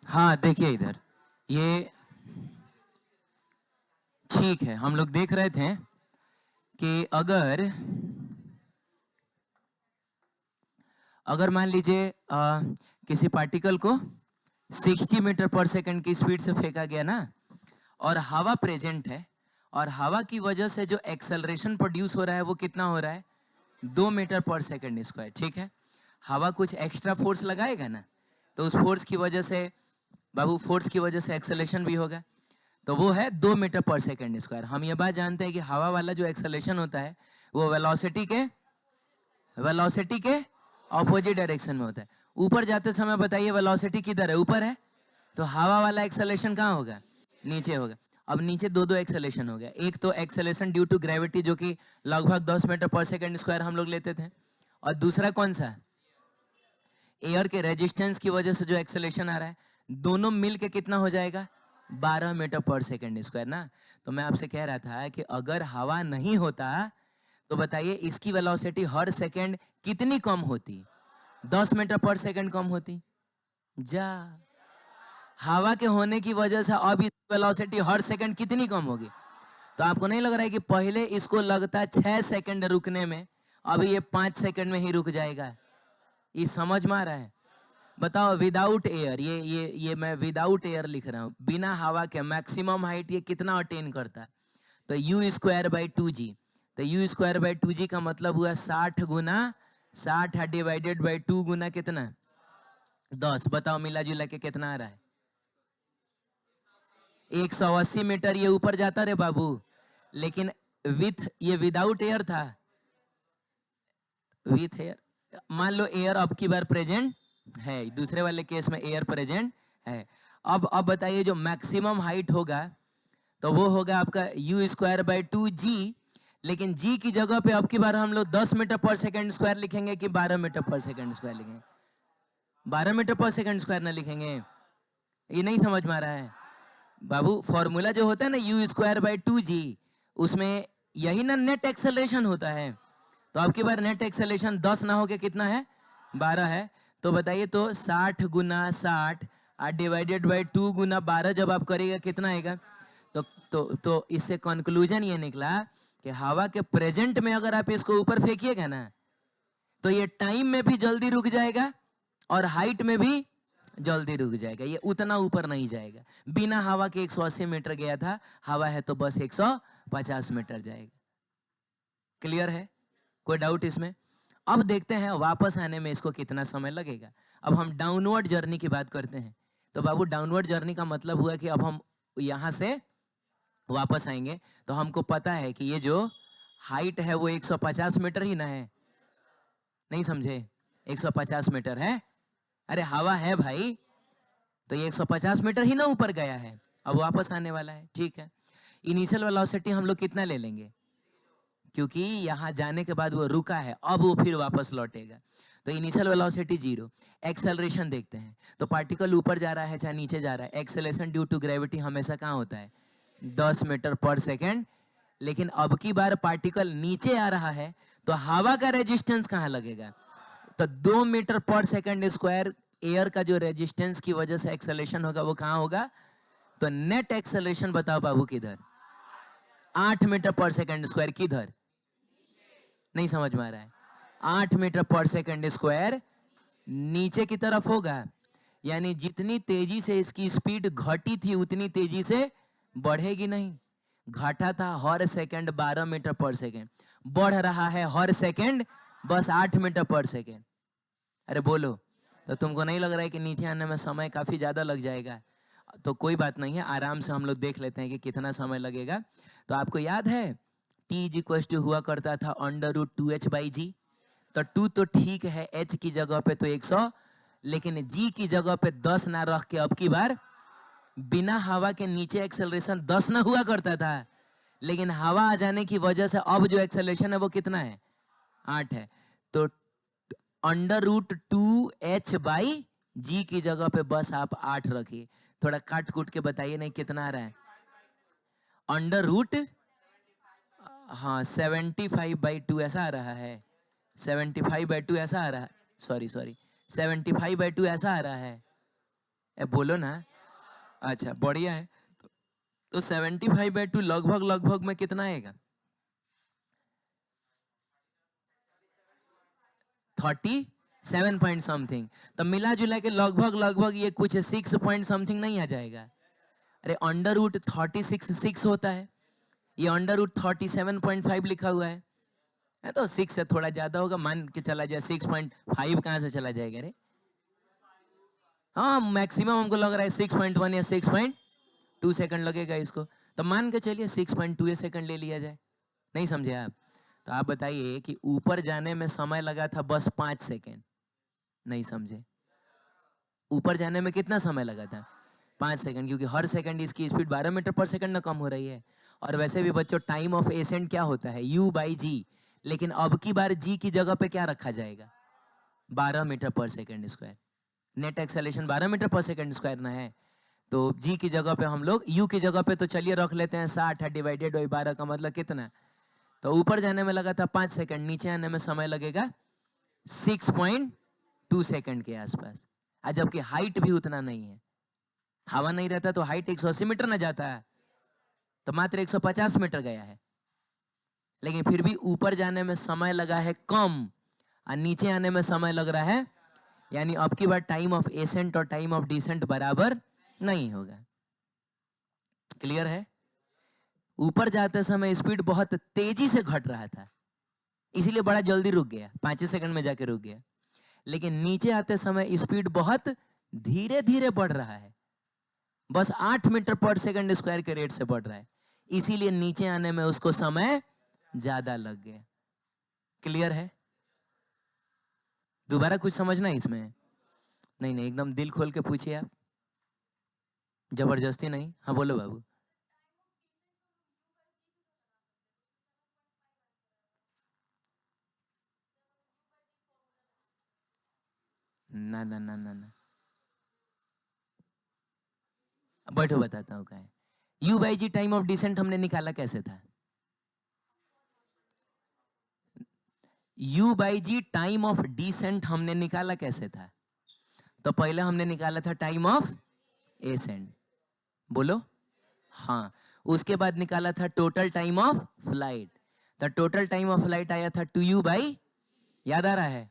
हाँ देखिए इधर, ये ठीक है। हम लोग देख रहे थे कि अगर अगर मान लीजिए किसी पार्टिकल को 60 मीटर पर सेकंड की स्पीड से फेंका गया ना, और हवा प्रेजेंट है, और हवा की वजह से जो एक्सेलरेशन प्रोड्यूस हो रहा है वो कितना हो रहा है, 2 मीटर पर सेकंड स्क्वायर। ठीक है, हवा कुछ एक्स्ट्रा फोर्स लगाएगा ना, तो उस फोर्स की वजह से बाबू, फोर्स की वजह से एक्सेलरेशन भी होगा, तो वो है 2 मीटर पर सेकंड स्क्वायर। हम ये बात जानते हैं कि हवा वाला जो एक्सेलरेशन होता है वो वेलोसिटी के ऑपोजिट डायरेक्शन में होता है। ऊपर जाते समय बताइए वेलोसिटी किधर है, ऊपर है, तो हवा वाला एक्सेलरेशन कहाँ होगा, नीचे होगा। अब नीचे दो दो एक्सेलरेशन हो गया, एक तो एक्सेलरेशन ड्यू टू ग्रेविटी जो कि लगभग 10 मीटर पर सेकंड स्क्वायर हम लोग लेते थे, और दूसरा कौन सा, एयर के रेजिस्टेंस की वजह से जो एक्सेलरेशन आ रहा है, दोनों मिल के कितना हो जाएगा, 12 मीटर पर सेकंड स्क्वायर ना। तो मैं आपसे कह रहा था कि अगर हवा नहीं होता तो बताइए इसकी वेलोसिटी हर सेकंड कितनी कम होती, 10 मीटर पर सेकंड कम होती। जा, हवा के होने की वजह से अब इस वेलोसिटी हर सेकंड कितनी कम होगी। तो आपको नहीं लग रहा है कि पहले इसको लगता है 6 सेकंड रुकने में, अभी ये 5 सेकंड में ही रुक जाएगा। ये समझ में आ रहा है? बताओ, विदाउट एयर, ये मैं विदाउट एयर लिख रहा हूँ, बिना हवा के मैक्सिमम हाइट ये कितना अटेन करता है, तो यू स्क्वायर बाई 2g। तो यू स्क्वायर बाई 2g का मतलब हुआ 60 गुना 60 डिवाइडेड बाई 2 गुना कितना, 10। बताओ मिला जुला के कितना आ रहा है, 180 मीटर ये ऊपर जाता रे बाबू। लेकिन विथ, ये विदाउट एयर था, विथ एयर मान लो एयर अब की बार प्रेजेंट है, दूसरे वाले केस में एयर प्रेजेंट है। अब बताइए जो मैक्सिमम हाइट होगा तो वो होगा आपका यू स्क्वायर बाई 2g, लेकिन g की जगह पे अब की बार हम लोग 10 मीटर पर सेकंड स्क्वायर लिखेंगे कि 12 मीटर पर सेकंड स्क्वायर लिखेंगे, 12 मीटर पर सेकंड स्क्वायर ना लिखेंगे। ये नहीं समझ में आ रहा है बाबू? फॉर्मूला जो होता है ना यू स्क्वायर बाई 2g, उसमें यही ना नेट एक्सेलरेशन होता है। तो अब की बार नेट एक्सेलरेशन 10 ना होके कितना है, 12 है। तो बताइए, तो 60 गुना 60 डिवाइडेड बाई 2 गुना 12 जब आप करिएगा कितना आएगा। तो इससे कंक्लूजन ये निकला कि हवा के प्रेजेंट में अगर आप इसको ऊपर फेंकिएगा ना, तो ये टाइम में भी जल्दी रुक जाएगा और हाइट में भी जल्दी रुक जाएगा, ये उतना ऊपर नहीं जाएगा। बिना हवा के 180 मीटर गया था, हवा है तो बस 150 मीटर जाएगा। क्लियर है? कोई डाउट इसमें? अब देखते हैं वापस आने में इसको कितना समय लगेगा। अब हम डाउनवर्ड जर्नी की बात करते हैं। तो बाबू, डाउनवर्ड जर्नी का मतलब हुआ कि अब हम यहां से वापस आएंगे, तो हमको पता है कि ये जो हाइट है वो 150 मीटर ही ना है। नहीं समझे? 150 मीटर है। अरे हवा है भाई, तो ये 150 मीटर ही ना ऊपर गया है, अब वापस आने वाला है। ठीक है, इनिशियल वेलोसिटी हम लोग कितना ले लेंगे, क्योंकि यहां जाने के बाद वो रुका है, अब वो फिर वापस लौटेगा, तो इनिशियल वेलोसिटी 0। एक्सेलरेशन देखते हैं, तो पार्टिकल ऊपर जा रहा है चाहे नीचे जा रहा है, एक्सेलरेशन ड्यू टू ग्रेविटी हमेशा कहाँ होता है, 10 मीटर पर सेकेंड। लेकिन अब की बार पार्टिकल नीचे आ रहा है, तो हवा का रेजिस्टेंस कहाँ लगेगा, तो 2 मीटर पर सेकेंड स्क्वायर एयर का जो रेजिस्टेंस की वजह से एक्सेलरेशन होगा वो कहाँ होगा। तो नेट एक्सेलरेशन बताओ बाबू किधर, 8 मीटर पर सेकेंड स्क्वायर किधर, नहीं समझ में आ रहा है, 8 मीटर पर सेकेंड स्क्वायर नीचे की तरफ होगा। यानी जितनी तेजी से इसकी स्पीड घटी थी उतनी तेजी से बढ़ेगी नहीं। घटा था हर सेकंड 12 मीटर पर सेकंड, बढ़ रहा है हर सेकंड बस 8 मीटर पर सेकंड। अरे बोलो, तो तुमको नहीं लग रहा है कि नीचे आने में समय काफी ज्यादा लग जाएगा? तो कोई बात नहीं है, आराम से हम लोग देख लेते हैं कि कितना समय लगेगा। तो आपको याद है टी इज इक्वल टू हुआ करता था √2h/g। तो 2 तो ठीक है, h की जगह पे तो 100, लेकिन g की जगह पे 10 ना रख के अब की बार बिना हवा के नीचे एक्सेलरेशन 10 ना हुआ करता था, लेकिन हवा आ जाने की वजह से अब जो एक्सेलरेशन है वो कितना है, 8 है। तो √2h/g की जगह पे बस आप 8 रखिए। थोड़ा काट कूट के बताइए नहीं कितना आ रहा है, अंडर रूट, हाँ 75/2 ऐसा आ रहा है, 75/2 ऐसा आ रहा है, सॉरी 75/2 ऐसा आ रहा है। बोलो ना। अच्छा बढ़िया है। तो 75/2 लगभग लगभग में कितना आएगा? 37 पॉइंट समथिंग। तो मिला जुला के लगभग लगभग ये कुछ 6 पॉइंट समथिंग नहीं आ जाएगा? अरे अंडर रूट 36 होता है, ये अंडर रूट 37.5 लिखा हुआ है तो 6 से थोड़ा ज्यादा होगा, मान के चला जाए 6.5 कहां से चला जाएगा रे? हाँ मैक्सिमम हमको लग रहा है 6.1 या 6.2 सेकंड लगेगा इसको, तो मान के चलिए 6.2 सेकंड ले लिया जाए। नहीं समझे आप? तो आप बताइए कि ऊपर जाने में समय लगा था बस 5 सेकंड। नहीं समझे? ऊपर जाने में कितना समय लगा था? 5 सेकंड, क्योंकि हर सेकंड इसकी स्पीड 12 मीटर पर सेकंड ना कम हो रही है। और वैसे भी बच्चों टाइम ऑफ एसेंट क्या होता है? U/G। लेकिन अब की बार G की जगह पे क्या रखा जाएगा? 12 meter per second square. Net acceleration 12 meter per second square ना है, तो G की जगह पे हम लोग U की जगह पे तो चलिए रख लेते हैं 60 है डिवाइडेड बाई 12 का मतलब कितना? तो ऊपर जाने में लगा था 5 सेकंड, नीचे आने में समय लगेगा 6.2 सेकंड के आसपास। जबकि हाइट भी उतना नहीं है, हवा नहीं रहता तो हाइट 180 मीटर ना जाता है, तो मात्र 150 मीटर गया है। लेकिन फिर भी ऊपर जाने में समय लगा है कम और नीचे आने में समय लग रहा है, यानी अब की बार टाइम ऑफ एसेंट और टाइम ऑफ डिसेंट बराबर नहीं होगा। क्लियर है? ऊपर जाते समय स्पीड बहुत तेजी से घट रहा था, इसीलिए बड़ा जल्दी रुक गया, 5 सेकंड में जाके रुक गया। लेकिन नीचे आते समय स्पीड बहुत धीरे धीरे बढ़ रहा है, बस 8 मीटर पर सेकंड स्क्वायर के रेट से बढ़ रहा है, इसीलिए नीचे आने में उसको समय ज्यादा लग गया। क्लियर है? दोबारा कुछ समझना है इसमें? नहीं नहीं, एकदम दिल खोल के पूछिए आप, जबरदस्ती नहीं। हाँ बोलो बाबू। ना ना ना ना ना, बैठो बताता हूँ क्या है। U/G टाइम ऑफ डिसेंट हमने निकाला कैसे था? U/G टाइम ऑफ डिसेंट हमने निकाला कैसे था? तो पहले हमने निकाला था टाइम ऑफ एसेंट, बोलो। हाँ, उसके बाद निकाला था टोटल टाइम ऑफ फ्लाइट, तो टोटल टाइम ऑफ फ्लाइट आया था 2U/, याद आ रहा है?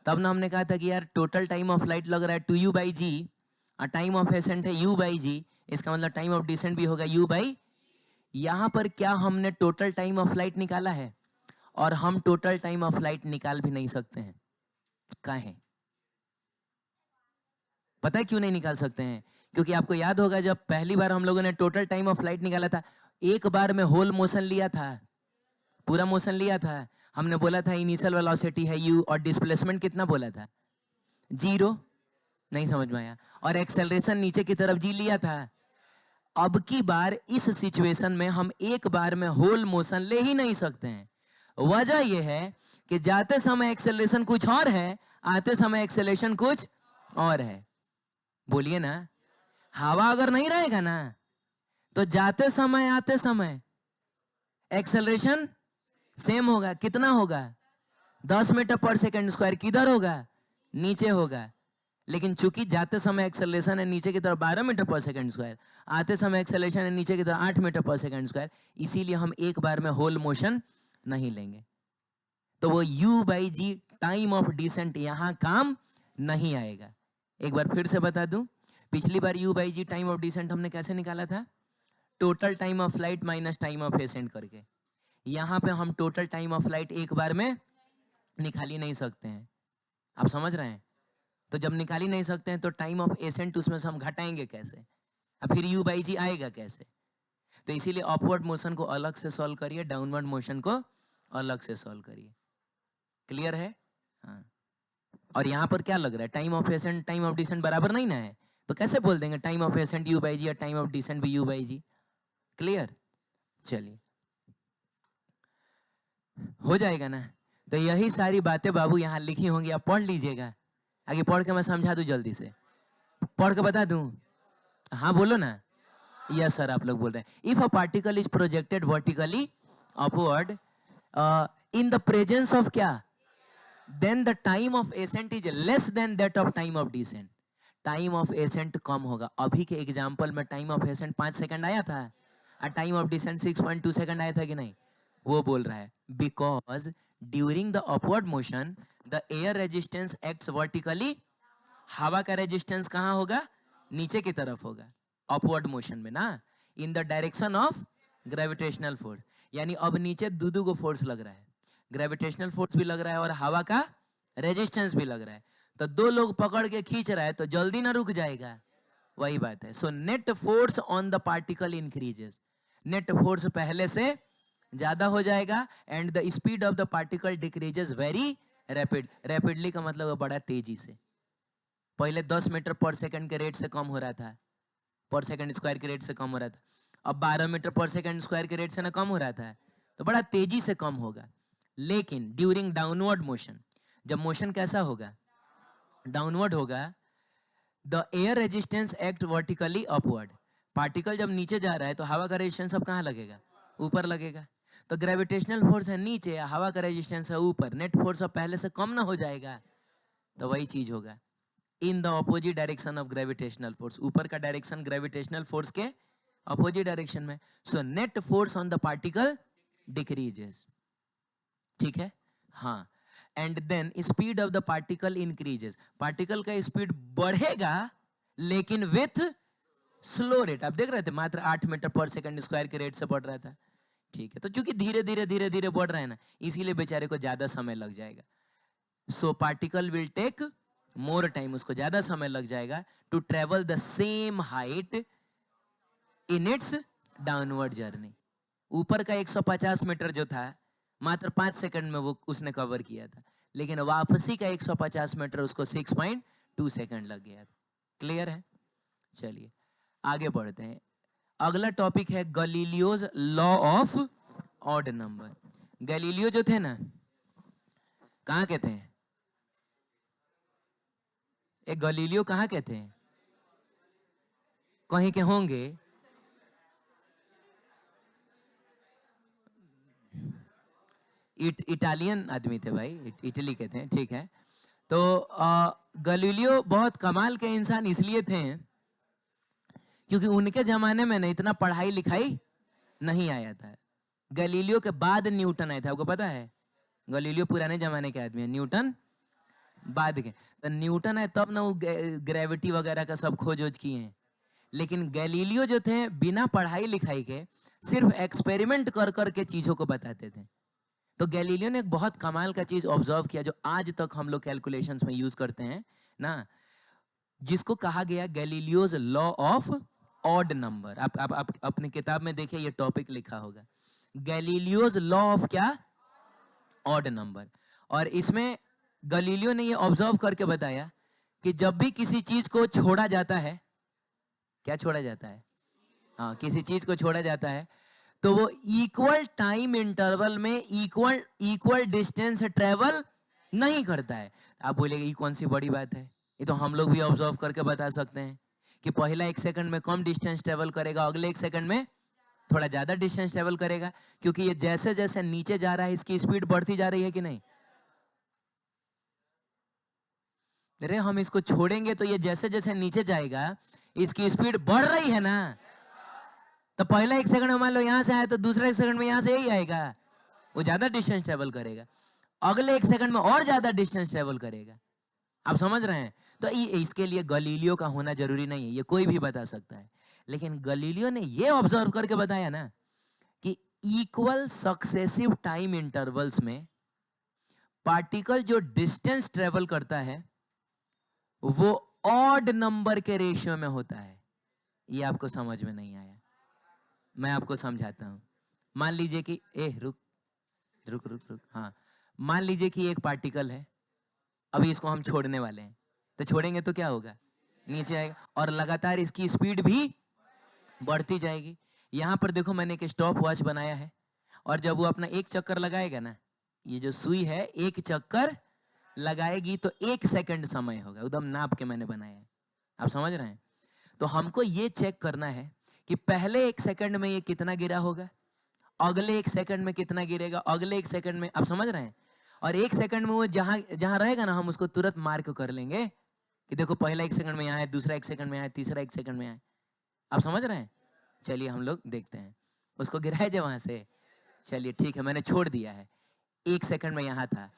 तब ना हमने कहा था कि यार टोटल टाइम ऑफ फ्लाइट लग रहा है 2U/G और टाइम ऑफ एसेंट है U/G, इसका मतलब टाइम ऑफ डिसेंट भी होगा U/। यहां पर क्या हमने टोटल टाइम ऑफ फ्लाइट निकाला है? और हम टोटल टाइम ऑफ फ्लाइट निकाल भी नहीं सकते हैं। काहे? पता है क्यों नहीं निकाल सकते हैं? क्योंकि आपको याद होगा जब पहली बार हम लोगों ने टोटल टाइम ऑफ फ्लाइट निकाला था, एक बार में होल मोशन लिया था, पूरा मोशन लिया था। हमने बोला था इनिशियल वेलोसिटी है u और डिस्प्लेसमेंट कितना बोला था? 0। नहीं समझ में आया? और एक्सेलरेशन नीचे की तरफ जी लिया था। अब की बार इस सिचुएशन में हम एक बार में होल मोशन ले ही नहीं सकते हैं। वजह यह है कि जाते समय एक्सेलरेशन कुछ और है, आते समय एक्सेलरेशन कुछ और है। बोलिए ना। हवा अगर नहीं रहेगा ना, तो जाते समय आते समय एक्सेलरेशन सेम होगा। कितना होगा? 10 मीटर पर सेकंड स्क्वायर। किधर होगा? नीचे होगा। लेकिन चूंकि जाते समय एक्सेलरेशन है नीचे की तरफ 12 मीटर पर सेकंड स्क्वायर, आते समय एक्सेलरेशन है नीचे की तरफ 8 मीटर पर सेकंड स्क्वायर, इसीलिए हम एक बार में होल मोशन नहीं लेंगे। तो वो U/G टाइम ऑफ डिसेंट यहां काम नहीं आएगा। एक बार फिर से बता दूं, पिछली बार U/G टाइम ऑफ डिसेंट हमने कैसे निकाला था? Total time of flight minus time of accent करके। यहां पे हम टोटल टाइम ऑफ फ्लाइट एक बार में निकाल ही नहीं सकते हैं। आप समझ रहे हैं? तो जब निकाल ही नहीं सकते हैं तो टाइम ऑफ एसेंट उसमें से हम घटाएंगे कैसे? अब फिर U/G आएगा कैसे? तो इसीलिए अपवर्ड मोशन को अलग से सॉल्व करिए, डाउनवर्ड मोशन को अलग से सॉल्व करिए। क्लियर है? हाँ। और यहाँ पर क्या लग रहा है? Time of ascent time of descent बराबर नहीं ना है, तो कैसे बोल देंगे टाइम ऑफ एसेंट U/G या टाइम ऑफ डिसेंट भी U/G? क्लियर? चलिए, हो जाएगा ना? तो यही सारी बातें बाबू यहाँ लिखी होंगी, आप पढ़ लीजिएगा। आगे पढ़ के मैं समझा दूं जल्दी से, पढ़ के बता दूं? हाँ बोलो ना। यस सर, आप लोग बोल रहे हैं। If a particle is projected vertically upward in the presence of क्या? then the time of ascent is less than that of time of descent. Time of ascent कम होगा। अभी के एग्जाम्पल में टाइम ऑफ एसेंट 5 सेकंड आया था और time of decent 6.2 second आया था कि नहीं? वो बोल रहा है because during the upward motion the air resistance acts vertically. हवा का रेजिस्टेंस कहाँ होगा? नीचे की तरफ होगा अपवर्ड मोशन में ना, in the direction of gravitational force. यानी अब नीचे दो को फोर्स लग रहा है, ग्रेविटेशनल फोर्स भी लग रहा है और हवा का रेजिस्टेंस भी लग रहा है। तो दो लोग पकड़ के खींच रहा है तो जल्दी ना रुक जाएगा, वही बात है। सो net force on the particle increases, net force पहले से ज्यादा हो जाएगा and the speed of the particle decreases very rapid. Rapidly का मतलब है बड़ा तेजी से। पहले 10 मीटर पर सेकंड के रेट से कम हो रहा था, पर सेकंड स्क्वायर के रेट से कम हो रहा था, अब 12 मीटर पर सेकंड स्क्वायर के रेट से ना कम हो रहा था, तो बड़ा तेजी से कम होगा। लेकिन ड्यूरिंग डाउनवर्ड मोशन, जब मोशन कैसा होगा? डाउनवर्ड होगा, the air resistance act vertically upward. Particle जब नीचे जा रहा है तो हवा का रेजिस्टेंस अब कहाँ लगेगा? ऊपर लगेगा। तो ग्रेविटेशनल फोर्स है नीचे, हवा का रेजिस्टेंस है ऊपर, नेट फोर्स अब पहले से कम ना हो जाएगा? तो वही चीज होगा in the opposite direction of gravitational force. ऊपर का डायरेक्शन ग्रेविटेशनल फोर्स के ऑपोजिट डायरेक्शन में। So net force on the particle decreases, ठीक है? हाँ, and then speed of the particle increases. Particle का स्पीड बढ़ेगा लेकिन विथ स्लो रेट। आप देख रहे थे मात्र 8 मीटर पर सेकंड स्क्वायर के रेट से बढ़ रहा था, ठीक है? तो चूंकि धीरे धीरे बढ़ रहा है ना, इसीलिए बेचारे को ज्यादा समय लग जाएगा। So particle will take more time, उसको ज्यादा समय लग जाएगा to travel the same height in its downward journey. ऊपर का 150 मीटर जो था मात्र 5 सेकंड में वो उसने कवर किया था, लेकिन वापसी का 150 मीटर उसको 6.2 सेकंड लग गया था। क्लियर है? चलिए आगे बढ़ते हैं। अगला टॉपिक है Galileo's law of odd number. Galileo जो थे ना, कहाँ के थे? एक गैलीलियो कहाँ के थे? कहीं के होंगे। इटालियन आदमी थे भाई, इटली के थे, ठीक है? तो गैलीलियो बहुत कमाल के इंसान इसलिए थे क्योंकि उनके जमाने में ना इतना पढ़ाई लिखाई नहीं आया था। गैलीलियो के बाद न्यूटन आए थे, आपको पता है? गैलीलियो पुराने जमाने के आदमी है, न्यूटन बाद के। तो न्यूटन है तब ना वो ग्रेविटी वगैरह का सब खोज वोज किए हैं। लेकिन गैलीलियो जो थे बिना पढ़ाई लिखाई के सिर्फ एक्सपेरिमेंट कर कर के चीजों को बताते थे। तो गैलीलियो ने एक बहुत कमाल का चीज ऑब्जर्व किया जो आज तक हम लोग कैलकुलेशंस में यूज करते हैं ना, जिसको कहा गया Galileo's law of odd number. आप अपनी किताब में देखिए, ये टॉपिक लिखा होगा, गैलीलियोज लॉ ऑफ क्या? Odd number. और इसमें गैलीलियो ने ये ऑब्जर्व करके बताया कि जब भी किसी चीज को छोड़ा जाता है, क्या छोड़ा जाता है? हाँ, किसी चीज को छोड़ा जाता है तो वो इक्वल टाइम इंटरवल में इक्वल डिस्टेंस ट्रेवल नहीं करता है। आप बोलेंगे ये कौन सी बड़ी बात है? ये तो हम लोग भी ऑब्जर्व करके बता सकते हैं कि पहला 1 सेकंड में कम डिस्टेंस ट्रेवल करेगा, अगले 1 सेकंड में थोड़ा ज्यादा डिस्टेंस ट्रेवल करेगा, क्योंकि ये जैसे जैसे नीचे जा रहा है इसकी स्पीड बढ़ती जा रही है कि नहीं? अरे हम इसको छोड़ेंगे तो ये जैसे जैसे नीचे जाएगा इसकी स्पीड बढ़ रही है ना। तो पहला 1 सेकंड में मान लो यहां से आया तो दूसरा 1 सेकंड में यहां से यही आएगा, वो ज्यादा डिस्टेंस ट्रेवल करेगा, अगले 1 सेकंड में और ज्यादा डिस्टेंस ट्रेवल करेगा। आप समझ रहे हैं? तो इसके लिए गैलीलियो का होना जरूरी नहीं है, ये कोई भी बता सकता है। लेकिन गैलीलियो ने ये ऑब्जर्व करके बताया ना कि इक्वल सक्सेसिव टाइम इंटरवल्स में पार्टिकल जो डिस्टेंस ट्रेवल करता है वो ऑड नंबर के रेशियो में होता है। ये आपको समझ में नहीं आया? मैं आपको समझाता हूं। मान लीजिए कि रुक रुक रुक रुक हाँ, मान लीजिए कि एक पार्टिकल है, अभी इसको हम छोड़ने वाले हैं, तो छोड़ेंगे तो क्या होगा? नीचे आएगा और लगातार इसकी स्पीड भी बढ़ती जाएगी। यहां पर देखो मैंने एक स्टॉप वॉच बनाया है, और जब वो अपना 1 चक्कर लगाएगा ना, ये जो सुई है 1 चक्कर लगाएगी तो 1 सेकंड समय होगा, एकदम नाप के मैंने बनाया है। आप समझ रहे हैं? तो हमको ये चेक करना है कि पहले 1 सेकंड में ये कितना गिरा होगा, अगले 1 सेकंड में कितना गिरेगा, अगले 1 सेकंड में। आप समझ रहे हैं? और 1 सेकंड में वो जहां जहां रहेगा ना, हम उसको तुरंत मार्क कर लेंगे कि देखो पहला 1 सेकंड में यहाँ है, दूसरा 1 सेकंड में यहाँ है, तीसरा 1 सेकंड में यहाँ है। आप समझ रहे हैं? चलिए हम लोग देखते हैं। उसको गिराए जाए वहां से। चलिए ठीक है, मैंने छोड़ दिया है। 1 सेकंड में यहाँ था,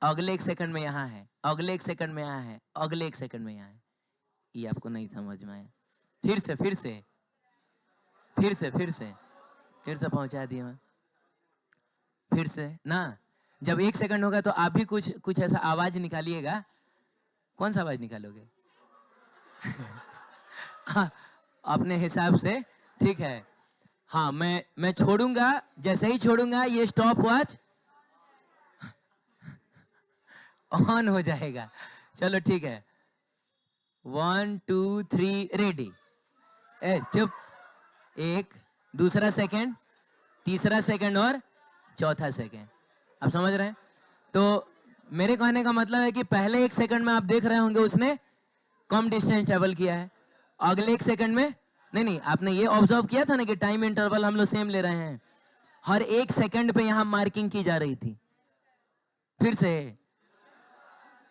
अगले 1 सेकंड में यहाँ है, अगले 1 सेकंड में यहाँ है, अगले 1 सेकंड में यहाँ है। ये आपको नहीं समझ में आया? फिर से पहुंचा दिया मैं। फिर से ना, जब 1 सेकंड होगा तो आप भी कुछ ऐसा आवाज निकालिएगा। कौन सा आवाज निकालोगे? अपने हिसाब से, ठीक है। हाँ, मैं छोड़ूंगा, जैसे ही छोड़ूंगा ये स्टॉप वॉच ऑन हो जाएगा। चलो ठीक है, 1 2 3 रेडी। चुप। 1, दूसरा सेकंड, तीसरा सेकंड और चौथा सेकंड। आप समझ रहे हैं? तो मेरे कहने का मतलब है कि पहले 1 सेकंड में आप देख रहे होंगे उसने कम डिस्टेंस ट्रेवल किया है, अगले 1 सेकंड में नहीं, आपने ये ऑब्जर्व किया था ना कि टाइम इंटरवल हम लोग सेम ले रहे हैं। हर 1 सेकंड पे यहां मार्किंग की जा रही थी। फिर से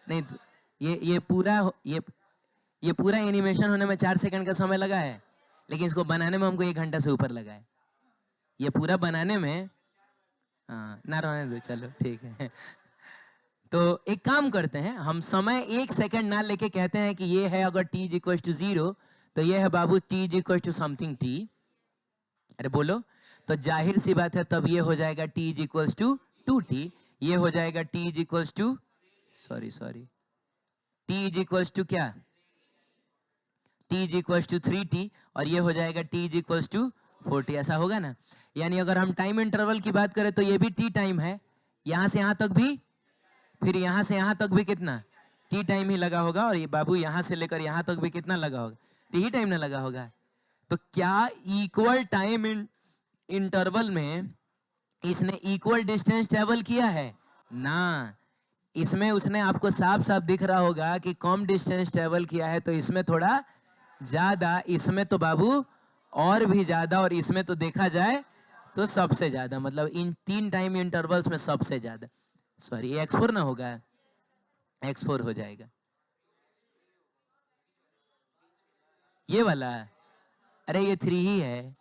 नहीं, तो ये पूरा एनिमेशन होने में 4 सेकंड का समय लगा है, लेकिन इसको बनाने में हमको 1 घंटा से ऊपर लगा है। ये पूरा बनाने में, हाँ ना रहने दो, चलो ठीक है। तो एक काम करते हैं, हम समय 1 सेकंड ना लेके कहते हैं कि ये है अगर t = 0 तो ये है बाबू t = समथिंग t। अरे बोलो, तो जाहिर सी बात है तब ये हो जाएगा t = 2t, ये हो जाएगा t = सॉरी t = क्या, t = 3t, और ये हो जाएगा t = 4t। ऐसा होगा ना? यानी अगर हम टाइम इंटरवल की बात करें तो ये भी t टाइम है, यहां से यहां तक भी, फिर यहां से यहां तक भी कितना t टाइम ही लगा होगा, और ये बाबू यहां से लेकर यहां तक भी कितना लगा होगा, t ही टाइम ना लगा होगा। तो क्या इक्वल टाइम इंटरवल में इसने इक्वल डिस्टेंस ट्रेवल किया है? ना, इसमें उसने आपको साफ साफ दिख रहा होगा कि कम डिस्टेंस ट्रेवल किया है, तो इसमें थोड़ा ज्यादा, इसमें तो बाबू और भी ज्यादा, और इसमें तो देखा जाए तो सबसे ज्यादा, मतलब इन 3 टाइम इंटरवल्स में सबसे ज्यादा। सॉरी, ये x4 ना होगा, x4 हो जाएगा ये वाला। अरे ये 3 ही है,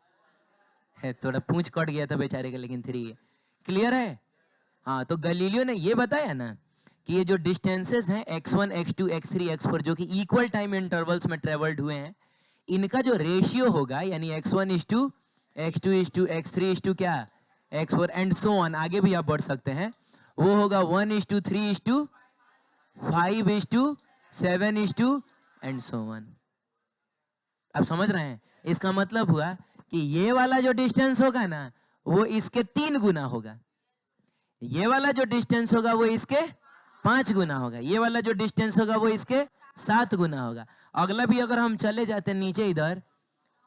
थोड़ा पूंछ कट गया था बेचारे का, लेकिन 3 है। क्लियर है? हाँ, तो गलीलियो ने ये बताया ना कि ये जो डिस्टेंसेस हैं x1 x2 x3 x4 जो कि इक्वल टाइम इंटरवल्स में ट्रेवल्ड हुए हैं, इनका जो रेशियो होगा, यानी x1 x2 x3 क्या, x4 एंड सो ऑन, आगे भी आप बढ़ सकते हैं, वो होगा 1:3:5:7 एंड सो ऑन। आप समझ रहे हैं? इसका मतलब हुआ कि ये वाला जो डिस्टेंस होगा ना वो इसके 3 गुना होगा, ये वाला जो डिस्टेंस होगा वो इसके 5 गुना होगा, ये वाला जो डिस्टेंस होगा वो इसके 7 गुना होगा। अगला भी अगर हम चले जाते हैं नीचे इधर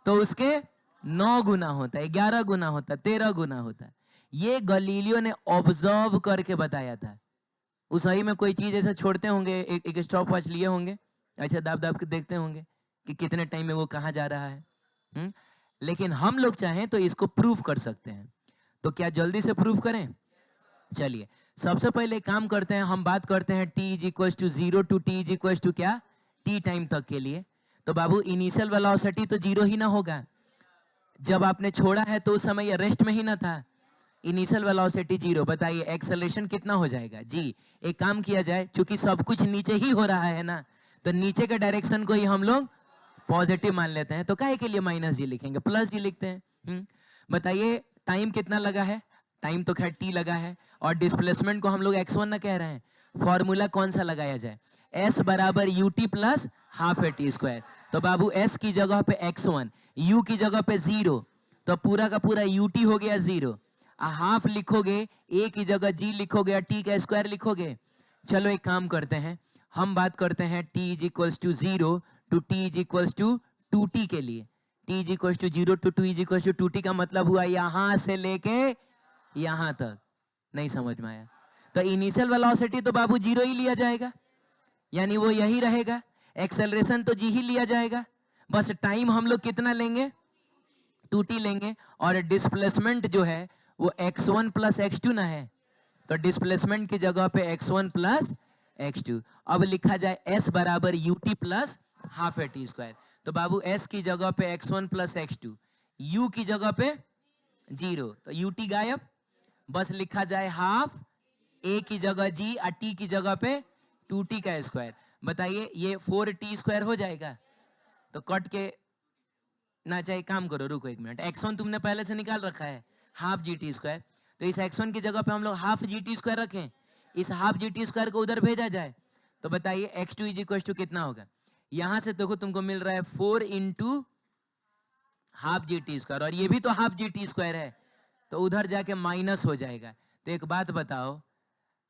तो उसके 9 गुना होता है, 11 गुना होता है, 13 गुना होता है। ये गलीलियो ने ऑब्जर्व करके बताया था। उस सही में कोई चीज ऐसा छोड़ते होंगे, एक स्टॉप वॉच लिए होंगे, ऐसे दाब दाब के देखते होंगे कि कितने टाइम में वो कहाँ जा रहा है। लेकिन हम लोग चाहें तो इसको प्रूफ कर सकते हैं। तो क्या जल्दी से प्रूफ करें? चलिए सबसे पहले काम करते हैं, हम बात करते हैं t = 0 to t = क्या, t टाइम तक के लिए। तो बाबू इनिशियल वेलोसिटी तो 0 ही ना होगा, जब आपने छोड़ा है तो उस समय ये रेस्ट में ही ना था। इनिशियल वेलोसिटी 0, बताइए एक्सेलरेशन कितना हो जाएगा जी? एक काम किया जाए, चूंकि सब कुछ नीचे ही हो रहा है ना, तो नीचे के डायरेक्शन को ही हम लोग पॉजिटिव मान लेते हैं, तो काहे के लिए -g लिखेंगे, +g लिखते हैं। बताइए टाइम कितना लगा है? टाइम तो खैर t लगा है, और डिस्प्लेसमेंट को हम लोग x1 ना कह रहे हैं। फॉर्मूला कौन सा लगाया जाए? s = ut + ½ t²। तो बाबू s की जगह पे x1, u की जगह पे 0, तो पूरा का पूरा ut हो गया 0। हाफ लिखोगे, a की जगह g लिखोगे, t का स्क्वायर लिखोगे। चलो एक काम करते हैं, हम बात करते हैं t = 0 to t = 2t के लिए। t = 0 to t = 2t का मतलब हुआ यहां से लेके यहां तक। नहीं समझ में आया? तो इनिशियल वेलोसिटी तो बाबू 0 ही लिया जाएगा, यानी वो यही रहेगा। एक्सेलरेशन तो g ही लिया जाएगा, बस टाइम हम लोग कितना लेंगे, 2t लेंगे। और डिस्प्लेसमेंट जो है वो x1 + x2 ना है, तो डिस्प्लेसमेंट की जगह पे x1 + x2। अब लिखा जाए s बराबर ut plus half A T square. तो बाबू s की जगह पे x1 प्लस x2, u की जगह पे 0, तो ut गायब, बस लिखा जाए हाफ a की जगह g और t की जगह पे 2t का स्क्वायर। बताइए ये 4t स्क्वायर हो जाएगा? तो कट के ना चाहिए, काम करो, रुको एक मिनट, x1 तुमने पहले से निकाल रखा है हाफ जी टी स्क्वायर, तो इस x1 की जगह पे हम लोग हाफ जी टी स्क्वायर रखें, इस हाफ जी टी स्क्वायर को उधर भेजा जाए, तो बताइए x2 इज इक्वल टू कितना होगा? यहां से देखो तुमको मिल रहा है 4 into half G T square, और ये भी तो हाफ जी टी स्क्वायर है, तो उधर जाके माइनस हो जाएगा। तो एक बात बताओ,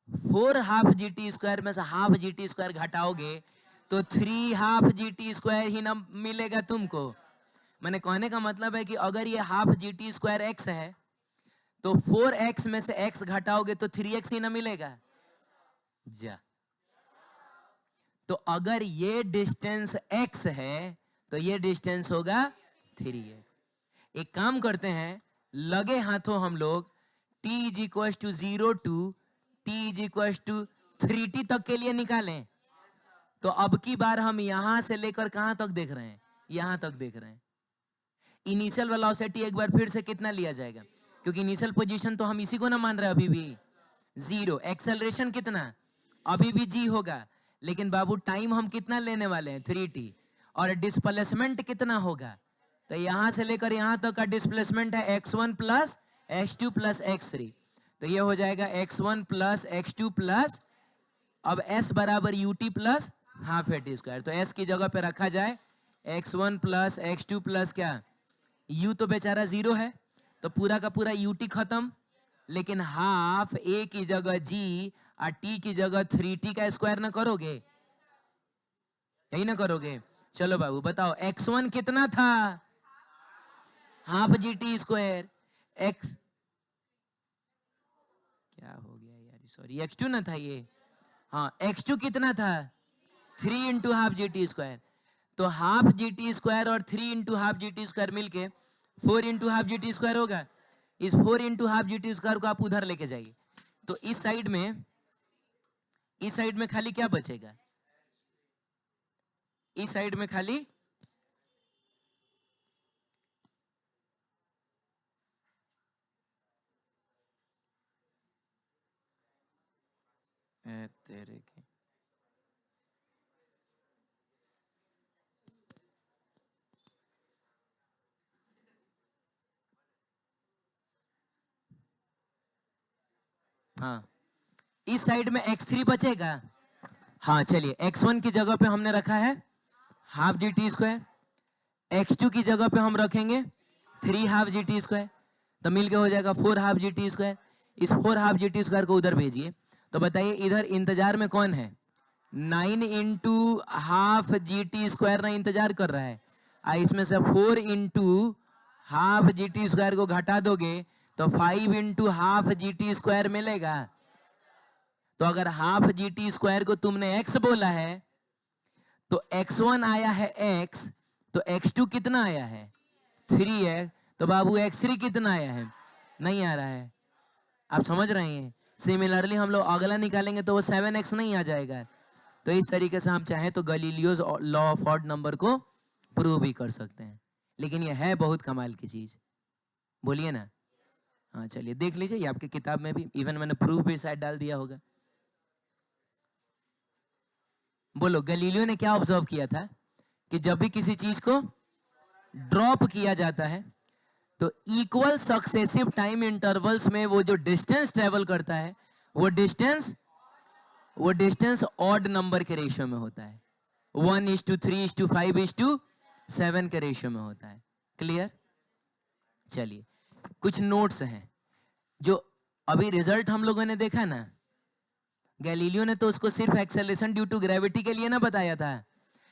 4 हाफ जी टी स्क्वायर में से हाफ जी टी स्क्वायर घटाओगे तो 3 हाफ जी टी स्क्वायर ही ना मिलेगा तुमको। मैंने कहने का मतलब है कि अगर ये half G T square x है तो 4x में से x घटाओगे तो 3x ही ना मिलेगा जा। तो अगर ये डिस्टेंस x है तो ये डिस्टेंस होगा 3x। एक काम करते हैं, लगे हाथों हम लोग t is equal to 0 to t is equal to 3t तक के लिए निकालें। तो अब की बार हम यहां से लेकर कहां तक देख रहे हैं? यहां तक देख रहे हैं। इनिशियल वेलोसिटी एक बार फिर से कितना लिया जाएगा, क्योंकि इनिशियल पोजीशन तो हम इसी को ना मान रहे अभी भी 0। एक्सेलरेशन कितना? अभी भी g होगा, लेकिन बाबू टाइम हम कितना लेने वाले हैं? 3t। और डिस्प्लेसमेंट कितना होगा? तो यहां से लेकर यहां तक का डिस्प्लेसमेंट है x1 plus x2 plus x3, तो ये हो जाएगा x1 प्लस x2 प्लस, अब s बराबर ut plus half A T square. तो s की जगह पे रखा जाए x1 प्लस x2 प्लस क्या, u तो बेचारा 0 है, तो पूरा का पूरा ut खत्म, लेकिन हाफ a की जगह g और t की जगह 3t का स्क्वायर ना करोगे? यही ना करोगे? चलो बाबू बताओ, x1 कितना था? Half G T square. x क्या हो गया यार, सॉरी, x2 ना था ये? हाँ, x2 कितना था? 3 into half G T square. तो हाफ जी टी स्क्वायर और 3 into half G T square मिलके 4 into half G T square होगा। इस 4 into half G T square को आप उधर लेके जाइए, तो इस साइड में खाली क्या बचेगा? इस साइड में खाली तेरे के हाँ, इस साइड में x3 बचेगा। हाँ चलिए, x1 की जगह पे हमने रखा है half G T square, x2 की जगह पे हम रखेंगे 3 हाफ जी टी स्क्वायर, तो मिलके हो जाएगा 4 हाफ जी टी स्क्वायर। इस 4 हाफ जी टी स्क्वायर को उधर भेजिए, तो बताइए इधर इंतजार में कौन है? 9 into half G T square ना इंतजार कर रहा है, इसमें से 4 into half G T square को घटा दोगे तो 5 into half G T square मिलेगा। तो अगर हाफ जी टी स्क्वायर को तुमने x बोला है तो x1 आया है x, तो x2 कितना आया है? 3 है, तो बाबू x3 कितना आया है? नहीं आ रहा है। आप समझ रहे हैं? सिमिलरली हम लोग अगला निकालेंगे तो वो 7x नहीं आ जाएगा। तो इस तरीके से हम चाहें तो Galileo's law of odd number को प्रूव भी कर सकते हैं, लेकिन ये है बहुत कमाल की चीज, बोलिए ना। हाँ चलिए देख लीजिए, ये आपकी किताब में भी, इवन मैंने प्रूफ भी शायद डाल दिया होगा। बोलो, गैलीलियो ने क्या ऑब्जर्व किया था कि जब भी किसी चीज को ड्रॉप किया जाता है तो इक्वल सक्सेसिव टाइम इंटरवल्स में वो जो डिस्टेंस ट्रेवल करता है वो डिस्टेंस ऑड नंबर के रेशियो में होता है, 1:3:5:7 के रेशियो में होता है। क्लियर? चलिए कुछ नोट्स हैं जो अभी रिजल्ट हम लोगों ने देखा ना, गैलीलियो ने तो उसको सिर्फ एक्सेलरेशन ड्यू टू ग्रेविटी के लिए ना बताया था,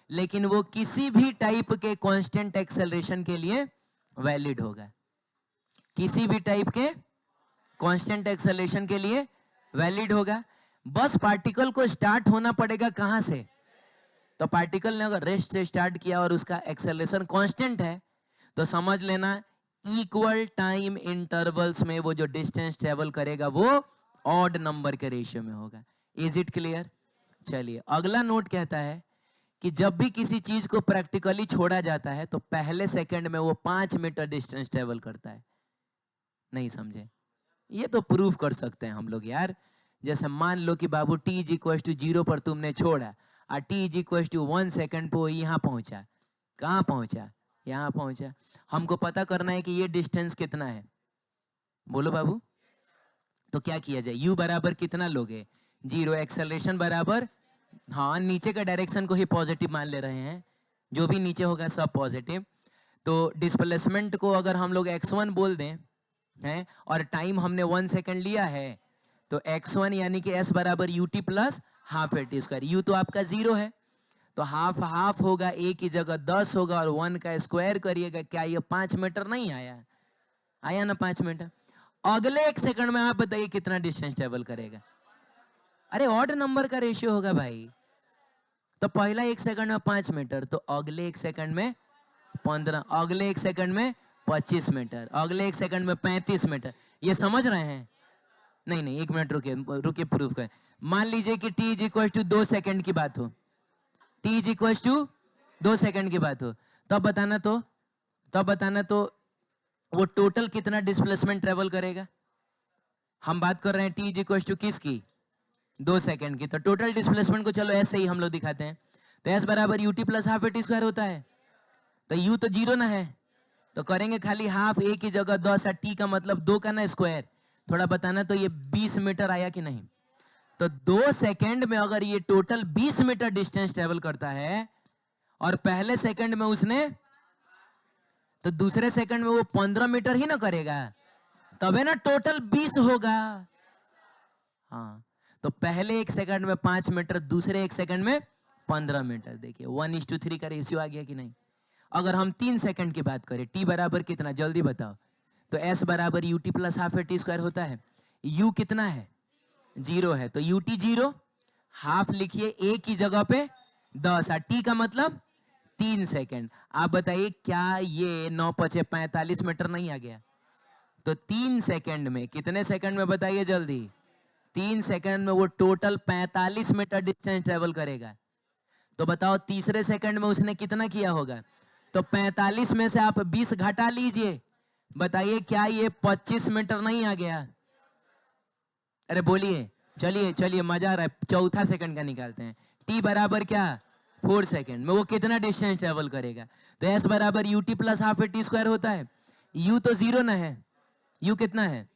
लेकिन वो किसी भी टाइप के कांस्टेंट एक्सेलरेशन के लिए वैलिड होगा। किसी भी टाइप के कांस्टेंट एक्सेलरेशन के लिए वैलिड होगा। बस पार्टिकल को स्टार्ट होना पड़ेगा कहां से? तो पार्टिकल ने अगर रेस्ट से स्टार्ट किया और उसका एक्सेलरेशन कांस्टेंट है तो समझ लेना इक्वल टाइम इंटरवल्स में वो जो डिस्टेंस ट्रेवल करेगा वो ऑड नंबर के रेशियो में होगा। Is it clear? चलिए अगला नोट कहता है कि जब भी किसी चीज को प्रैक्टिकली छोड़ा जाता है तो पहले सेकंड में वो 5 मीटर डिस्टेंस ट्रेवल करता है। नहीं समझे? ये तो प्रूफ कर सकते हैं हम लोग यार। जैसे मान लो कि बाबू t इज इक्वल टू 0 पर तुमने छोड़ा और t is equal to 1 second पे वो यहाँ पहुंचा। कहाँ पहुंचा? यहाँ पहुंचा। हमको पता करना है कि ये डिस्टेंस कितना है। बोलो बाबू। तो क्या किया जाए? u बराबर कितना लोगे? 0। एक्सेलरेशन बराबर, हाँ नीचे का डायरेक्शन को ही पॉजिटिव मान ले रहे हैं, जो भी नीचे होगा सब पॉजिटिव। तो डिस्प्लेसमेंट को अगर हम लोग x1 बोल दें हैं और टाइम हमने 1 सेकंड लिया है तो x1 यानी कि s बराबर ut plus half at square. u तो आपका 0 है तो हाफ हाफ होगा, a की जगह 10 होगा और 1 का स्क्वायर करिएगा। क्या ये 5 मीटर नहीं आया? आया ना 5 मीटर। अगले 1 सेकंड में आप बताइए कितना डिस्टेंस ट्रेवल करेगा? अरे ऑड नंबर का रेशियो होगा भाई। तो पहला 1 सेकंड में 5 मीटर, तो अगले 1 सेकंड में 15, अगले 1 सेकंड में 25 मीटर, अगले 1 सेकंड में 35 मीटर। ये समझ रहे हैं? नहीं नहीं, 1 मिनट रुकिए रुकिए, प्रूफ करें। मान लीजिए कि t is equal to 2 second की बात हो, t is equal to 2 second की बात हो, तब बताना तो वो टोटल कितना डिस्प्लेसमेंट ट्रेवल करेगा। हम बात कर रहे हैं t इज इक्वल टू किसकी? 2 सेकंड की। तो टोटल डिस्प्लेसमेंट को चलो ऐसे ही हम लोग दिखाते हैं। तो s बराबर ut plus half at square होता है। तो u तो 0 ना है तो करेंगे खाली हाफ, a की जगह 10 और t का मतलब 2 का ना स्क्वायर। थोड़ा बताना तो ये 20 मीटर आया कि नहीं? तो 2 सेकंड में अगर ये टोटल 20 मीटर डिस्टेंस ट्रेवल करता है और पहले सेकंड में उसने, तो दूसरे सेकंड में वो 15 मीटर ही ना करेगा, तबे ना टोटल 20 होगा। हाँ, तो पहले 1 सेकंड में 5 मीटर, दूसरे 1 सेकंड में 15 मीटर। देखिए 1:3 का रेशियो आ गया कि नहीं? अगर हम 3 सेकंड की बात करें, t बराबर कितना जल्दी बताओ? तो s बराबर ut plus half at square होता है। u कितना है? 0 है तो ut 0, हाफ लिखिए, a की जगह पे 10 और t का मतलब 3 सेकंड। आप बताइए क्या ये 9 × 5 = 45 मीटर नहीं आ गया? तो 3 सेकंड में, कितने सेकंड में बताइए जल्दी? 3 सेकंड में वो टोटल 45 मीटर डिस्टेंस ट्रेवल करेगा। तो बताओ तीसरे सेकंड में उसने कितना किया होगा? तो 45 में से आप 20 घटा लीजिए, बताइए क्या ये 25 मीटर नहीं आ गया? अरे बोलिए, चलिए चलिए मजा आ रहा है। चौथा सेकंड का निकालते हैं। t बराबर क्या? 4 सेकंड में वो कितना डिस्टेंस ट्रेवल करेगा? तो s बराबर ut plus half at square होता है। u तो 0 ना है, u कितना है?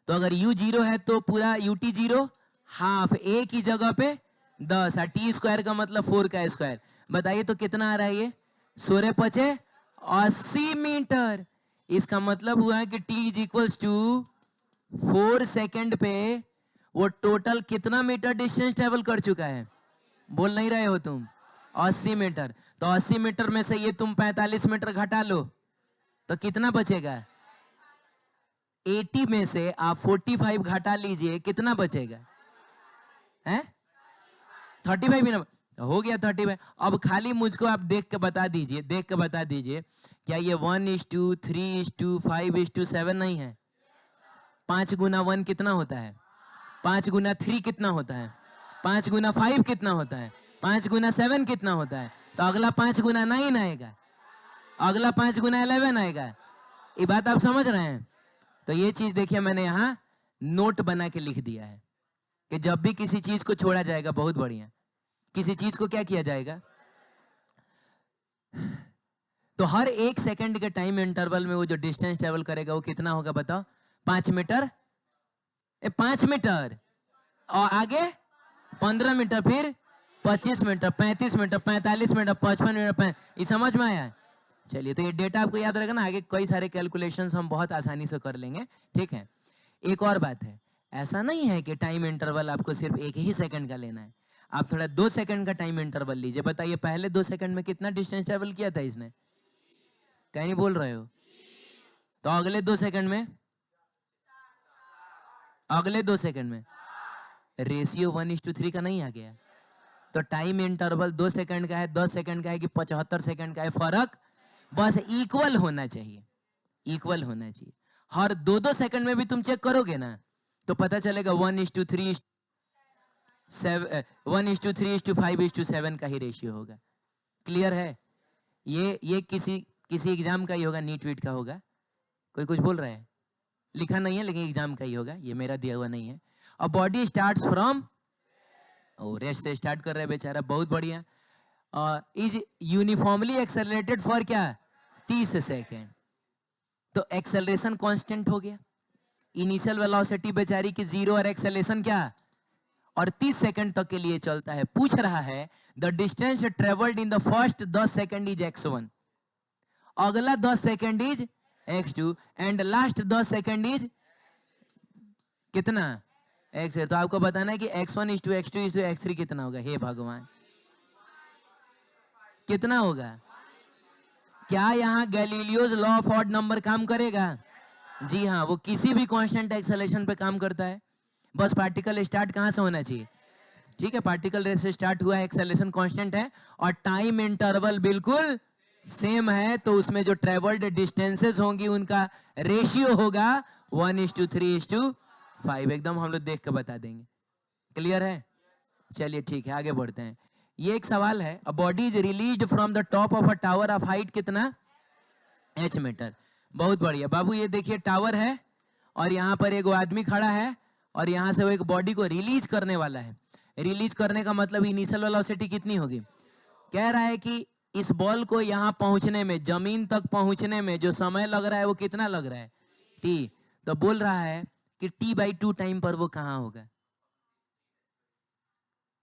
तो अगर u 0 है तो पूरा ut 0, हाफ, a की जगह पे 10 और t स्क्वायर का मतलब 4 का स्क्वायर। बताइए तो कितना आ रहा है ये? 16 × 5 = 80 मीटर। इसका मतलब हुआ है कि t is equal to 4 second पे वो टोटल कितना मीटर डिस्टेंस ट्रेवल कर चुका है? बोल नहीं रहे हो तुम? 80 मीटर। तो 80 मीटर में से ये तुम 45 मीटर घटा लो तो कितना बचेगा? 80 में से आप 45 घटा लीजिए, कितना बचेगा? हैं? 35 भी ना हो गया 35। अब खाली मुझको आप देख के बता दीजिए, क्या ये 1:3:5:7 नहीं है? 5 × 1 कितना होता है? 5 × 3 कितना होता है? 5 × 5 कितना होता है? 5 × 7 कितना होता है? तो अगला 5 × 9 आएगा, अगला 5 × 11 आएगा। ये बात आप समझ रहे हैं? तो ये चीज देखिए मैंने यहाँ नोट बना के लिख दिया है कि जब भी किसी चीज को छोड़ा जाएगा, बहुत बढ़िया, किसी चीज को क्या किया जाएगा, तो हर 1 सेकंड के टाइम इंटरवल में वो जो डिस्टेंस ट्रेवल करेगा वो कितना होगा बताओ? 5 मीटर। 5 मीटर और आगे 15 मीटर, फिर 25 मीटर, 35 मीटर, 45 मीटर, 55 मीटर। ये समझ में आया? चलिए, तो ये डेटा आपको याद रहेगा ना, आगे कई सारे कैलकुलेशंस हम बहुत आसानी से कर लेंगे। ठीक है, एक और बात है, ऐसा नहीं है कि टाइम इंटरवल आपको सिर्फ 1 ही सेकंड का लेना है, आप थोड़ा 2 सेकंड का टाइम इंटरवल लीजिए। बताइए पहले 2 सेकंड में कितना डिस्टेंस ट्रेवल किया था इसने? क्या नहीं बोल रहे हो? तो अगले 2 सेकंड में, अगले 2 सेकंड में रेशियो 1:3 का नहीं आ गया? तो टाइम इंटरवल 2 सेकंड का है, 10 सेकंड का है कि 75 सेकंड का है, फर्क बस इक्वल होना चाहिए, इक्वल होना चाहिए। हर 2-2 सेकंड में भी तुम चेक करोगे ना तो पता चलेगा 1:3 1:3:5:7 का ही रेशियो होगा। क्लियर है? ये किसी एग्जाम का ही होगा, नीट वीट का होगा। कोई कुछ बोल रहा है? लिखा नहीं है लेकिन एग्जाम का ही होगा, ये मेरा दिया हुआ नहीं है। अब बॉडी स्टार्ट्स फ्रॉम, रेस्ट से स्टार्ट कर रहा है बेचारा, बहुत बढ़िया। इज यूनिफॉर्मली एक्सेलरेटेड फॉर क्या? 30 सेकेंड। तो एक्सेलरेशन कांस्टेंट हो गया। इनिशियल वेलोसिटी बेचारी की 0 और एक्सेलरेशन क्या? और 30 सेकंड तक के लिए चलता है। पूछ रहा है the distance travelled in the first 10 second is x1, अगला 10 second is x2 and last 10 second is कितना? x। तो आपको बताना है कि x1 is to x2 is to x3 कितना होगा। हे भगवान, कितना होगा? क्या यहाँ Galileo's law of odd number काम करेगा? जी हाँ, वो किसी भी कांस्टेंट एक्सेलरेशन पे काम करता है। बस पार्टिकल स्टार्ट कहां से होना चाहिए? ठीक है, पार्टिकल रेस से स्टार्ट हुआ है, एक्सेलरेशन कांस्टेंट है और टाइम इंटरवल बिल्कुल सेम है, तो उसमें जो ट्रेवल्ड डिस्टेंसेस होंगी उनका रेशियो होगा 1:3:5। एकदम हम लोग देख के बता देंगे। क्लियर है? चलिए ठीक है, आगे बढ़ते हैं। ये एक सवाल है, a body is released from the top of a tower of height कितना? h मीटर। बहुत बढ़िया बाबू, ये देखिए टावर है और यहाँ पर एक आदमी खड़ा है और यहाँ से वो एक बॉडी को रिलीज करने वाला है। रिलीज करने का मतलब इनिशियल वेलोसिटी कितनी होगी? कह रहा है कि इस बॉल को यहाँ पहुंचने में, जमीन तक पहुंचने में जो समय लग रहा है वो कितना लग रहा है? t। तो बोल रहा है कि t/2 टाइम पर वो कहाँ होगा?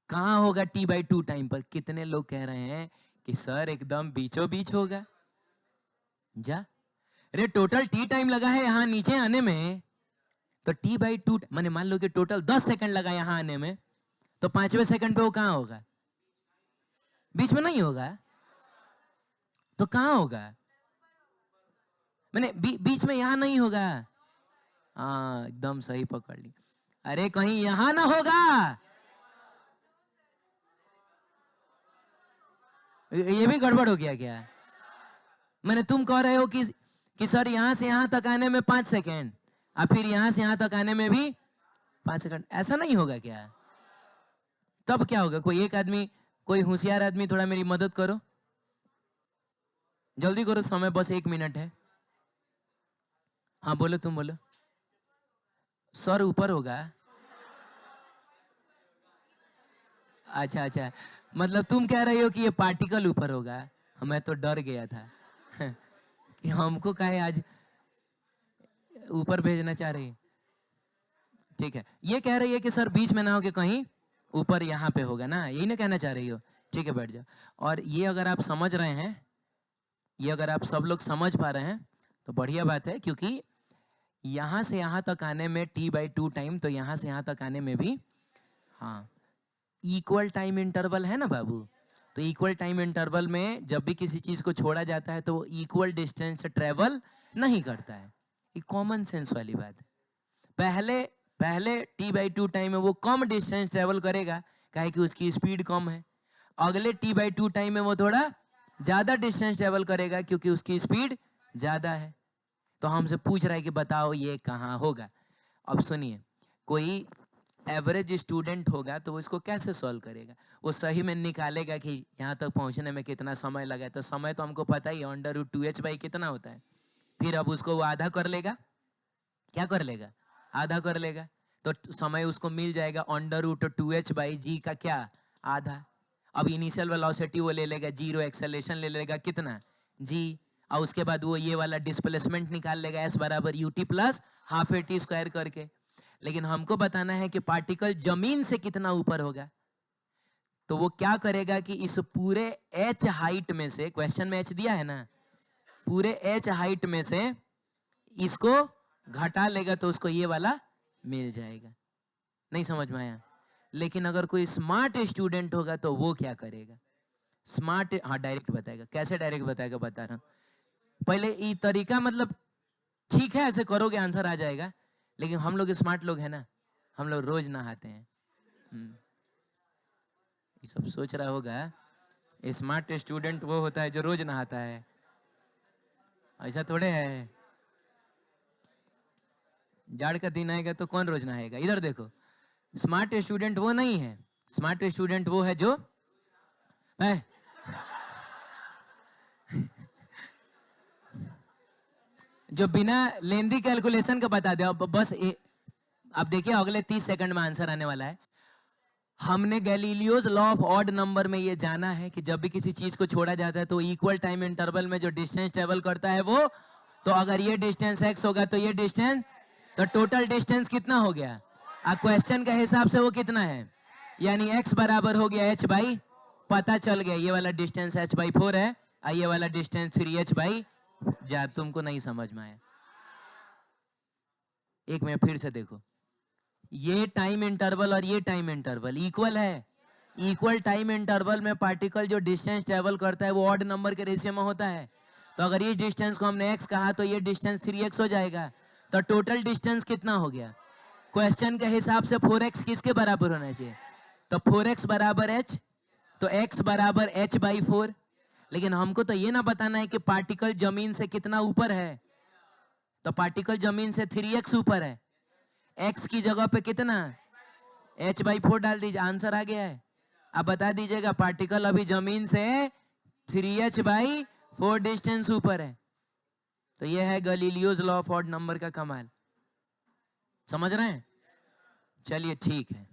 कहाँ होगा t/2 टाइम पर? कितने लोग कह रहे हैं कि सर एकदम बीचों बीच होगा। जा रे, टोटल t टाइम लगा है यहाँ नीचे आने में, तो t/2 माने मान लो कि टोटल 10 सेकंड लगा यहाँ आने में, तो 5वें सेकंड पे वो कहाँ होगा? बीच में नहीं होगा। तो कहाँ होगा? मैंने बीच में यहाँ नहीं होगा। हाँ, एकदम सही पकड़ ली। अरे कहीं यहाँ ना होगा। ये भी गड़बड़ हो गया क्या? मैंने तुम कह रहे हो कि सर यहाँ से यहाँ तक आने में 5 सेकेंड और फिर यहाँ से यहाँ तक आने में भी 5 सेकंड, ऐसा नहीं होगा क्या? तब क्या होगा? कोई एक आदमी, कोई होशियार आदमी थोड़ा मेरी मदद करो, जल्दी करो, समय बस 1 मिनट है। हाँ बोलो, तुम बोलो। सर ऊपर होगा। अच्छा अच्छा, मतलब तुम कह रही हो कि ये पार्टिकल ऊपर होगा। मैं तो डर गया था कि हमको काहे आज ऊपर भेजना चाह रही। ठीक है, ये कह रही है कि सर बीच में ना हो कि कहीं ऊपर यहाँ पे होगा ना, यही ना कहना चाह रही हो? ठीक है, बैठ जाओ। और ये अगर आप समझ रहे हैं, ये अगर आप सब लोग समझ पा रहे हैं तो बढ़िया बात है, क्योंकि यहाँ से यहाँ तक आने में t/2 टाइम, तो यहाँ से यहाँ तक आने में भी हाँ इक्वल टाइम इंटरवल है ना बाबू। तो इक्वल टाइम इंटरवल में जब भी किसी चीज को छोड़ा जाता है तो वो इक्वल डिस्टेंस ट्रेवल नहीं करता है। ये कॉमन सेंस वाली बात है। पहले t/2 टाइम में वो कम डिस्टेंस ट्रेवल करेगा, काहे कि उसकी स्पीड कम है। अगले t/2 टाइम में वो थोड़ा ज्यादा डिस्टेंस ट्रेवल करेगा क्योंकि उसकी स्पीड ज्यादा है। तो हमसे पूछ रहा है कि बताओ ये कहाँ होगा। अब सुनिए, कोई एवरेज स्टूडेंट होगा तो वो इसको कैसे सॉल्व करेगा? वो सही में निकालेगा कि यहाँ तक पहुँचने में कितना समय लगा। तो समय तो हमको पता ही है, √2h/ कितना होता है। फिर अब उसको वो आधा कर लेगा। क्या कर लेगा? आधा कर लेगा। तो समय उसको मिल जाएगा √2h/g का क्या? आधा। अब इनिशियल वेलोसिटी वो ले लेगा 0, एक्सेलरेशन ले लेगा कितना? g, और उसके बाद वो ये वाला डिस्प्लेसमेंट निकाल लेगा s = ut + ½ करके। लेकिन हमको बताना है कि पार्टिकल जमीन से कितना ऊपर होगा। तो वो क्या करेगा कि इस पूरे h हाइट में से, क्वेश्चन में h दिया है ना, पूरे h हाइट में से इसको घटा लेगा तो उसको ये वाला मिल जाएगा। नहीं समझ में आया? लेकिन अगर कोई स्मार्ट स्टूडेंट होगा तो वो क्या करेगा? स्मार्ट, हाँ डायरेक्ट बताएगा। कैसे डायरेक्ट बताएगा बता रहा हूं। पहले ये तरीका, मतलब ठीक है ऐसे करोगे आंसर आ जाएगा, लेकिन हम लोग स्मार्ट लोग हैं ना, हम लोग रोज नहाते हैं। ये सब सोच रहा होगा स्मार्ट स्टूडेंट वो होता है जो रोज नहाता है, ऐसा थोड़े है। जाड़ का दिन आएगा तो कौन रोज नहाएगा? इधर देखो, स्मार्ट स्टूडेंट वो नहीं है स्मार्ट स्टूडेंट वो है जो है जो बिना लेंदी कैलकुलेशन का बता दे। अब बस अब देखिए अगले 30 सेकंड में आंसर आने वाला है। हमने Galileo's law of odd number में ये जाना है कि जब भी किसी चीज को छोड़ा जाता है तो इक्वल टाइम इंटरवल में जो डिस्टेंस ट्रेवल करता है वो, तो अगर ये डिस्टेंस x होगा तो ये डिस्टेंस, तो टोटल डिस्टेंस कितना हो गया? क्वेश्चन के हिसाब से वो कितना है, यानी x बराबर हो गया h बाई, पता चल गया ये वाला डिस्टेंस h बाई 4 है, ये वाला डिस्टेंस 3h बाई। जा तुमको नहीं समझ में आया, एक मिनट फिर से देखो। ये टाइम इंटरवल और ये टाइम इंटरवल इक्वल है। इक्वल टाइम इंटरवल में पार्टिकल जो डिस्टेंस ट्रेवल करता है वो ऑड नंबर के रेशियो में होता है। तो अगर इस डिस्टेंस को हमने x कहा तो ये डिस्टेंस 3x हो जाएगा। तो टोटल डिस्टेंस कितना हो गया? क्वेश्चन के हिसाब से 4x किसके बराबर होना चाहिए? तो 4x बराबर h, तो x बराबर h बाई 4। लेकिन हमको तो ये ना बताना है कि पार्टिकल जमीन से कितना ऊपर है। तो पार्टिकल जमीन से 3x ऊपर है, x की जगह पे कितना h बाई 4 डाल दीजिए, आंसर आ गया है। अब बता दीजिएगा पार्टिकल अभी जमीन से 3h बाई 4 डिस्टेंस ऊपर है। तो ये है Galileo's law of odd number का कमाल। समझ रहे हैं? चलिए ठीक है।